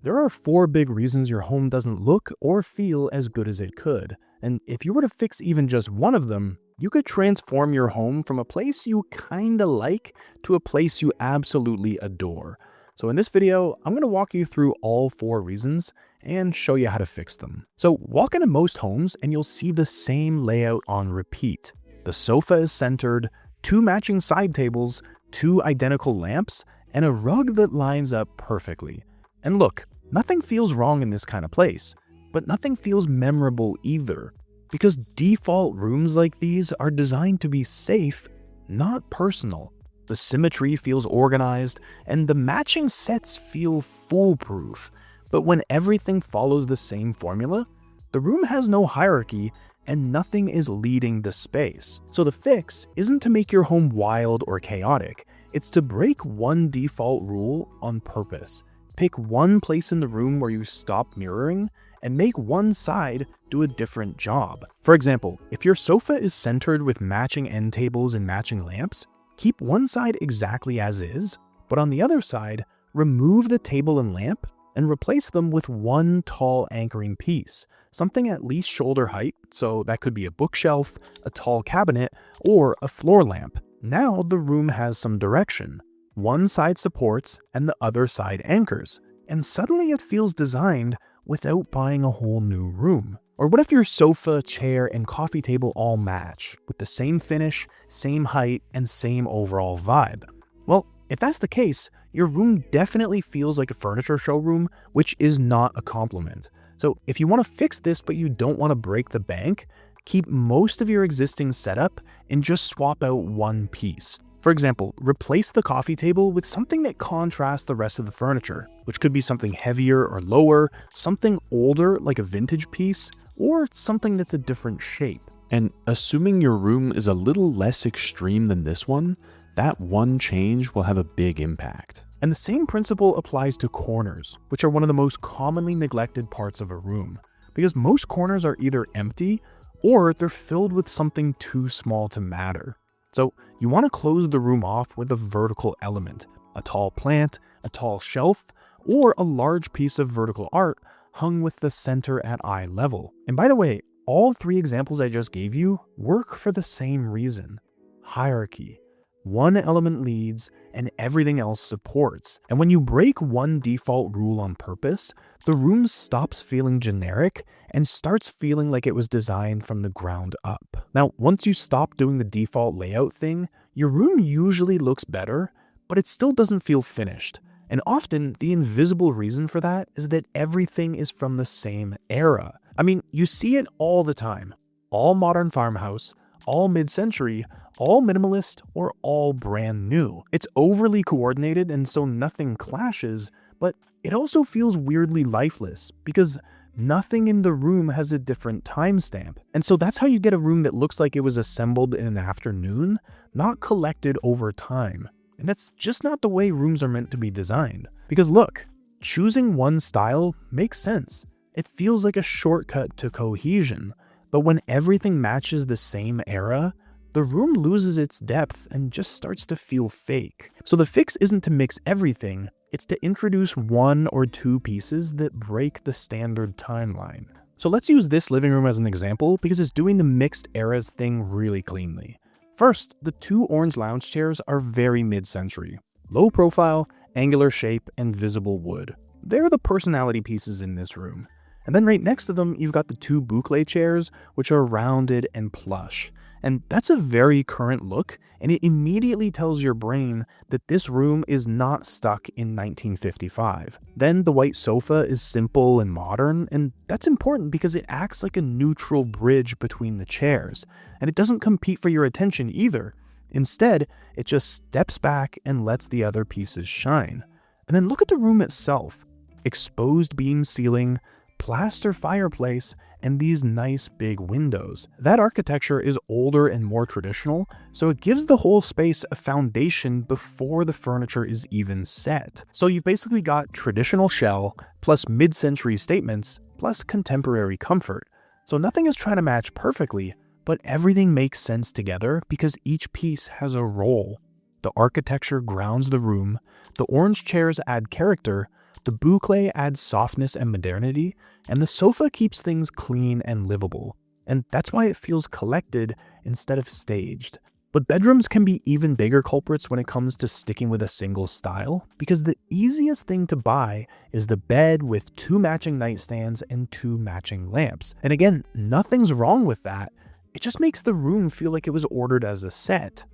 There are 4 big reasons your home doesn't look or feel as good as it could, and if you were to fix even just one of them, you could transform your home from a place you kinda like to a place you absolutely adore. So in this video, I'm going to walk you through all 4 reasons and show you how to fix them. So walk into most homes and you'll see the same layout on repeat. The sofa is centered, 2 matching side tables, 2 identical lamps, and a rug that lines up perfectly. And look, nothing feels wrong in this kind of place, but nothing feels memorable either, because default rooms like these are designed to be safe, not personal. The symmetry feels organized, and the matching sets feel foolproof. But when everything follows the same formula, the room has no hierarchy and nothing is leading the space. So the fix isn't to make your home wild or chaotic, it's to break one default rule on purpose. Pick one place in the room where you stop mirroring and make one side do a different job. For example, if your sofa is centered with matching end tables and matching lamps, keep one side exactly as is, but on the other side, remove the table and lamp and replace them with one tall anchoring piece, something at least shoulder height, so that could be a bookshelf, a tall cabinet, or a floor lamp. Now the room has some direction. One side supports and the other side anchors, and suddenly it feels designed without buying a whole new room. Or what if your sofa, chair, and coffee table all match, with the same finish, same height, and same overall vibe? Well, if that's the case, your room definitely feels like a furniture showroom, which is not a compliment. So if you want to fix this but you don't want to break the bank, keep most of your existing setup and just swap out one piece. For example, replace the coffee table with something that contrasts the rest of the furniture, which could be something heavier or lower, something older like a vintage piece, or something that's a different shape. And assuming your room is a little less extreme than this one, that one change will have a big impact. And the same principle applies to corners, which are one of the most commonly neglected parts of a room, because most corners are either empty or they're filled with something too small to matter. So you want to close the room off with a vertical element, a tall plant, a tall shelf, or a large piece of vertical art hung with the center at eye level. And by the way, all 3 examples I just gave you work for the same reason: hierarchy. One element leads and everything else supports. And when you break one default rule on purpose, the room stops feeling generic and starts feeling like it was designed from the ground up. Now, once you stop doing the default layout thing, your room usually looks better, but it still doesn't feel finished. And often, the invisible reason for that is that everything is from the same era. I mean, you see it all the time. All modern farmhouse, all mid-century, all minimalist, or all brand new. It's overly coordinated and so nothing clashes, but it also feels weirdly lifeless because nothing in the room has a different timestamp. And so that's how you get a room that looks like it was assembled in an afternoon, not collected over time. And that's just not the way rooms are meant to be designed. Because look, choosing one style makes sense. It feels like a shortcut to cohesion. But when everything matches the same era, the room loses its depth and just starts to feel fake. So the fix isn't to mix everything, it's to introduce 1 or 2 pieces that break the standard timeline. So let's use this living room as an example because it's doing the mixed eras thing really cleanly. First, the 2 orange lounge chairs are very mid-century. Low profile, angular shape, and visible wood. They're the personality pieces in this room. And then right next to them, you've got the 2 boucle chairs, which are rounded and plush. And that's a very current look, and it immediately tells your brain that this room is not stuck in 1955. Then the white sofa is simple and modern, and that's important because it acts like a neutral bridge between the chairs, and it doesn't compete for your attention either. Instead, it just steps back and lets the other pieces shine. And then look at the room itself. Exposed beam ceiling, plaster fireplace, and these nice big windows. That architecture is older and more traditional, so it gives the whole space a foundation before the furniture is even set. So you've basically got traditional shell, plus mid-century statements, plus contemporary comfort. So nothing is trying to match perfectly, but everything makes sense together because each piece has a role. The architecture grounds the room, the orange chairs add character, The boucle adds softness and modernity, and the sofa keeps things clean and livable. And that's why it feels collected instead of staged. But bedrooms can be even bigger culprits when it comes to sticking with a single style, because the easiest thing to buy is the bed with 2 matching nightstands and 2 matching lamps. And again, nothing's wrong with that. It just makes the room feel like it was ordered as a set.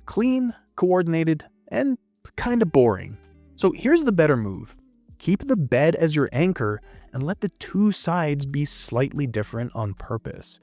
Clean, coordinated, and kinda boring. So here's the better move. Keep the bed as your anchor and let the 2 sides be slightly different on purpose.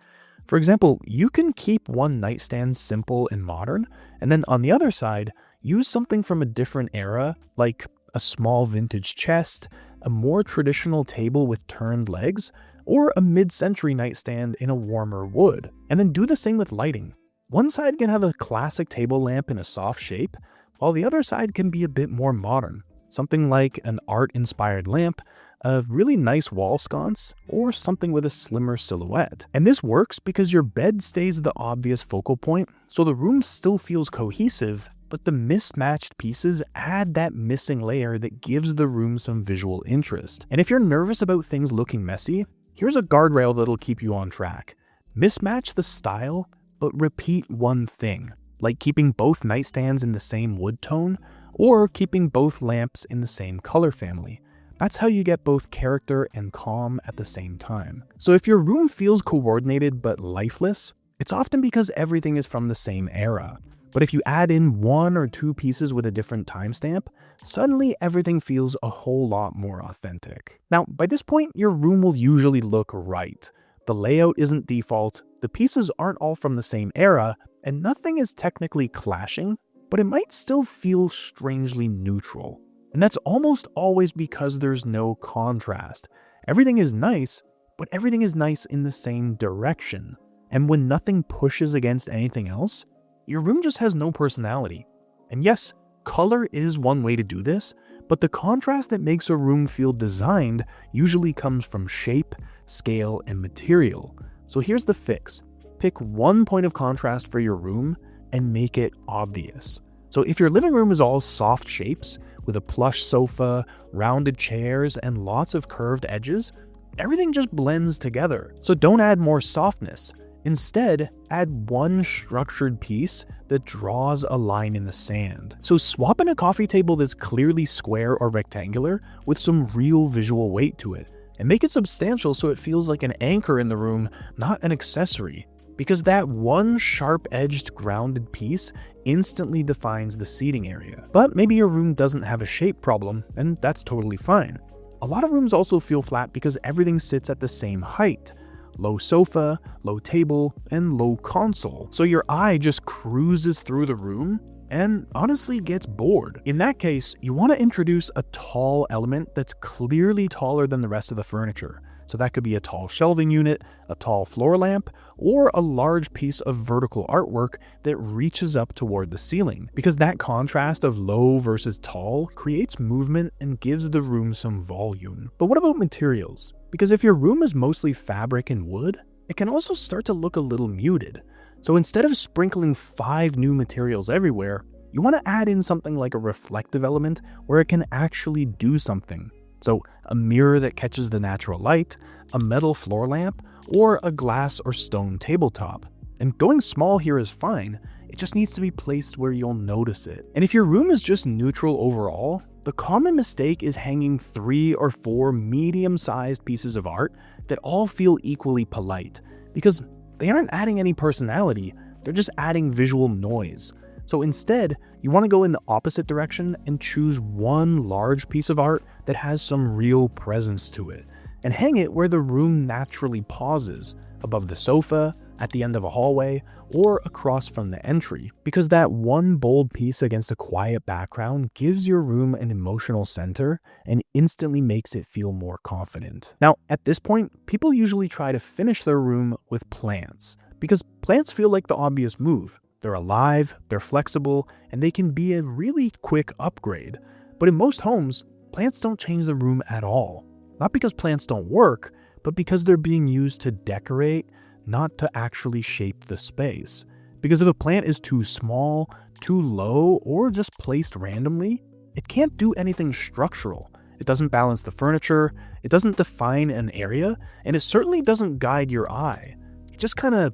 For example, you can keep one nightstand simple and modern, and then on the other side, use something from a different era, like a small vintage chest, a more traditional table with turned legs, or a mid-century nightstand in a warmer wood. And then do the same with lighting. One side can have a classic table lamp in a soft shape, while the other side can be a bit more modern. Something like an art-inspired lamp, a really nice wall sconce, or something with a slimmer silhouette. And this works because your bed stays the obvious focal point, so the room still feels cohesive, but the mismatched pieces add that missing layer that gives the room some visual interest. And if you're nervous about things looking messy, here's a guardrail that'll keep you on track. Mismatch the style, but repeat one thing, like keeping both nightstands in the same wood tone, or keeping both lamps in the same color family. That's how you get both character and calm at the same time. So if your room feels coordinated but lifeless, it's often because everything is from the same era. But if you add in 1 or 2 pieces with a different timestamp, suddenly everything feels a whole lot more authentic. Now, by this point, your room will usually look right. The layout isn't default, the pieces aren't all from the same era, and nothing is technically clashing, but it might still feel strangely neutral. And that's almost always because there's no contrast. Everything is nice, but everything is nice in the same direction. And when nothing pushes against anything else, your room just has no personality. And yes, color is one way to do this, but the contrast that makes a room feel designed usually comes from shape, scale, and material. So here's the fix. Pick one point of contrast for your room and make it obvious. So if your living room is all soft shapes, with a plush sofa, rounded chairs, and lots of curved edges, everything just blends together. So don't add more softness. Instead, add one structured piece that draws a line in the sand. So swap in a coffee table that's clearly square or rectangular with some real visual weight to it, and make it substantial so it feels like an anchor in the room, not an accessory. Because that one sharp-edged grounded piece instantly defines the seating area. But maybe your room doesn't have a shape problem, and that's totally fine. A lot of rooms also feel flat because everything sits at the same height. Low sofa, low table, and low console. So your eye just cruises through the room and honestly gets bored. In that case, you want to introduce a tall element that's clearly taller than the rest of the furniture. So that could be a tall shelving unit, a tall floor lamp, or a large piece of vertical artwork that reaches up toward the ceiling. Because that contrast of low versus tall creates movement and gives the room some volume. But what about materials? Because if your room is mostly fabric and wood, it can also start to look a little muted. So instead of sprinkling 5 new materials everywhere, you want to add in something like a reflective element where it can actually do something. So a mirror that catches the natural light, a metal floor lamp, or a glass or stone tabletop. And going small here is fine, it just needs to be placed where you'll notice it. And if your room is just neutral overall, the common mistake is hanging 3 or 4 medium-sized pieces of art that all feel equally polite, because they aren't adding any personality, they're just adding visual noise. So instead, you want to go in the opposite direction and choose one large piece of art that has some real presence to it, and hang it where the room naturally pauses, above the sofa, at the end of a hallway, or across from the entry, because that one bold piece against a quiet background gives your room an emotional center and instantly makes it feel more confident. Now, at this point, people usually try to finish their room with plants, because plants feel like the obvious move. They're alive, they're flexible, and they can be a really quick upgrade. But in most homes, plants don't change the room at all. Not because plants don't work, but because they're being used to decorate, not to actually shape the space. Because if a plant is too small, too low, or just placed randomly, it can't do anything structural, It doesn't balance the furniture, it doesn't define an area, and it certainly doesn't guide your eye. It just kind of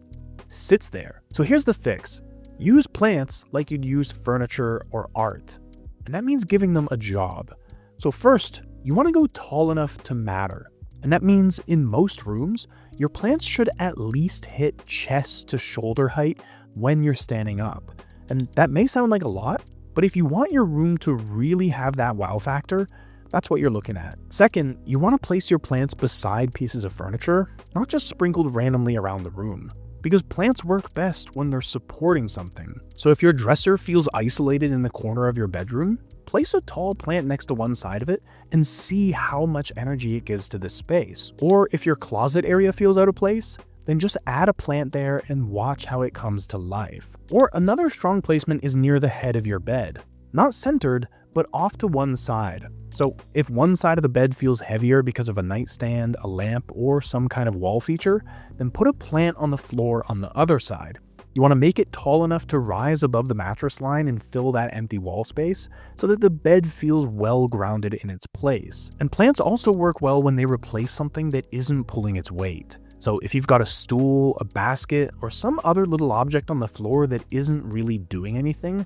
sits there. So here's the fix. Use plants like you'd use furniture or art. And that means giving them a job. So first, you want to go tall enough to matter. And that means in most rooms, your plants should at least hit chest to shoulder height when you're standing up. And that may sound like a lot, but if you want your room to really have that wow factor, that's what you're looking at. Second, you want to place your plants beside pieces of furniture, not just sprinkled randomly around the room, because plants work best when they're supporting something. So if your dresser feels isolated in the corner of your bedroom, place a tall plant next to one side of it and see how much energy it gives to the space. Or if your closet area feels out of place, then just add a plant there and watch how it comes to life. Or another strong placement is near the head of your bed. Not centered, but off to one side. So if one side of the bed feels heavier because of a nightstand, a lamp, or some kind of wall feature, then put a plant on the floor on the other side. You want to make it tall enough to rise above the mattress line and fill that empty wall space so that the bed feels well grounded in its place. And plants also work well when they replace something that isn't pulling its weight. So if you've got a stool, a basket, or some other little object on the floor that isn't really doing anything,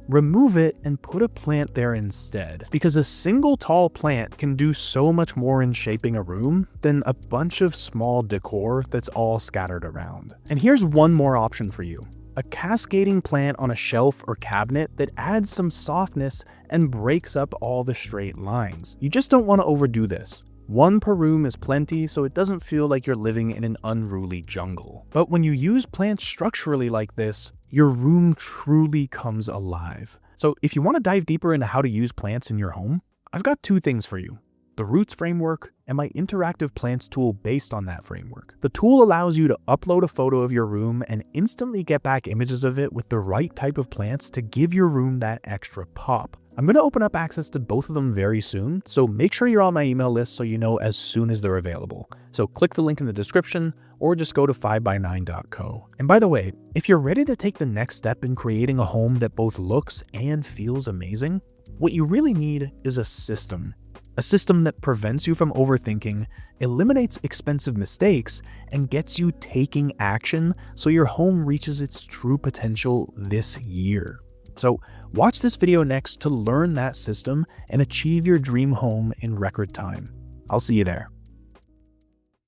remove it and put a plant there instead. Because a single tall plant can do so much more in shaping a room than a bunch of small decor that's all scattered around. And here's one more option for you. A cascading plant on a shelf or cabinet that adds some softness and breaks up all the straight lines. You just don't want to overdo this. One per room is plenty, so it doesn't feel like you're living in an unruly jungle. But when you use plants structurally like this, your room truly comes alive. So if you want to dive deeper into how to use plants in your home, I've got two things for you: the Roots framework and my interactive plants tool based on that framework. The tool allows you to upload a photo of your room and instantly get back images of it with the right type of plants to give your room that extra pop. I'm going to open up access to both of them very soon, so make sure you're on my email list so you know as soon as they're available. So click the link in the description or just go to 5by9.co. And by the way, if you're ready to take the next step in creating a home that both looks and feels amazing, what you really need is a system. A system that prevents you from overthinking, eliminates expensive mistakes, and gets you taking action so your home reaches its true potential this year. So watch this video next to learn that system and achieve your dream home in record time. I'll see you there.